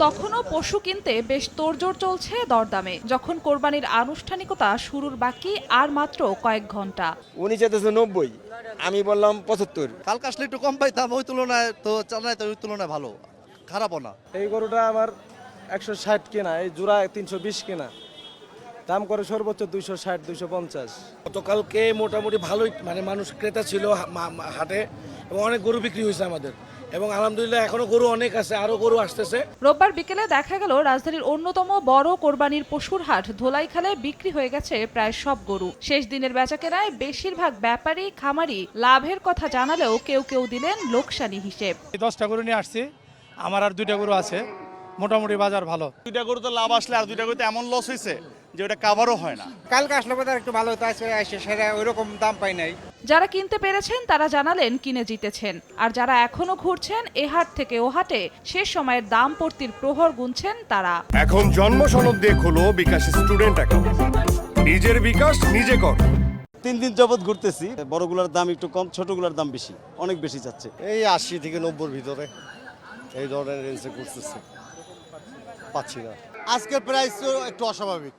তখনও পশু কিনতে বেশ তোড়জোড় চলছে দরদামে, যখন কোরবানির আনুষ্ঠানিকতা শুরুর বাকি আর মাত্র কয়েক ঘন্টা। উনি চাইতেছে 90, আমি বললাম 75। কালকে আসলে একটু কম পাইতাম, ওই তুলনায় তো চালাই তো ওই তুলনায় ভালো, খারাপও না। এই গরুটা আমার 160 কেনা, এই জোড়া 320 কেনা, দাম করে সর্বোচ্চ 260 250। গতকালকে মোটামুটি ভালোই মানে মানুষ ক্রেতা ছিল হাটে এবং অনেক গরু বিক্রি হয়েছে আমাদের, এবং আলহামদুলিল্লাহ এখনো গরু অনেক আছে, আরো গরু আসতেছে। রোববার বিকেলে দেখা গেল রাজধানীর অন্যতম বড় কোরবানির পশুর হাট ধোলাইখালে বিক্রি হয়ে গেছে প্রায় সব গরু। শেষ দিনের বেচাকেনায় বেশিরভাগ ব্যাপারী খামারি লাভের কথা জানালেও কেউ কেউ দিলেন লোকসানি হিসেব। 10টা গরু নিয়ে আসছি, আমার আর 2টা গরু আছে, মোটামুটি বাজার ভালো। 2টা গরুতে লাভ আসলে আর 2টা গরুতে এমন লস হয়েছে যে ওটা কাভারও হয় না। কালকে আসলে বোধহয় একটু ভালো হতো, আজকে সেটা ওইরকম দাম পাই নাই। যারা কিনতে পেরেছেন তারা জানালেন কিনে জিতেছেন, আর যারা এখনো ঘুরছেন এ হাট থেকে ও হাটে শেষ সময়ের দাম পড়তির প্রহর গুনছেন তারা। এখন জন্ম সনদ দিয়ে খোলো বিকাশ স্টুডেন্ট অ্যাকাউন্ট, নিজের বিকাশ নিজে কর। 3 দিন যাবত ঘুরতেছি, বড়গুলোর দাম একটু কম, ছোটগুলোর দাম বেশি, অনেক বেশি যাচ্ছে। এই 80 থেকে 90 ভিতরে এই ধরনের রেঞ্জে করতেছে, পাচ্ছি না। আজকের প্রাইস একটু অস্বাভাবিক,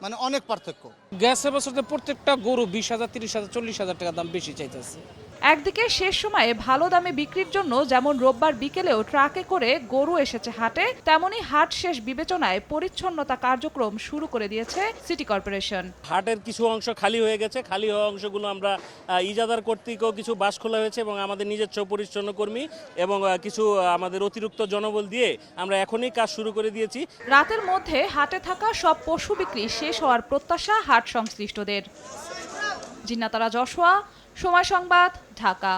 মানে অনেক পার্থক্য। গ্যাসের বছরতে প্রত্যেকটা গরু 20,000 30,000 40,000 টাকা দাম বেশি চাইতেছে। একদিকে শেষ সময়ে ভালো দামে বিক্রির জন্য যেমন রোববার বিকেলেও ট্রাকে করে গরু এসেছে হাটে, তেমনি হাট শেষ বিবেচনায় পরিচ্ছন্নতা কার্যক্রম শুরু করে দিয়েছে সিটি কর্পোরেশন। হাটের কিছু অংশ খালি হয়ে গেছে, খালি হওয়া অংশগুলো আমরা ইজাদার কর্তৃকও কিছু বাস খোলা হয়েছে এবং আমাদের নিজস্ব পরিচ্ছন্ন কর্মী এবং কিছু আমাদের অতিরিক্ত জনবল দিয়ে আমরা এখনই কাজ শুরু করে দিয়েছি। রাতের মধ্যে হাটে থাকা সব পশু বিক্রি শেষ হওয়ার প্রত্যাশা হাট সংশ্লিষ্টদের। জিন্নাতারা জশোয়া, সময় সংবাদ, ঢাকা।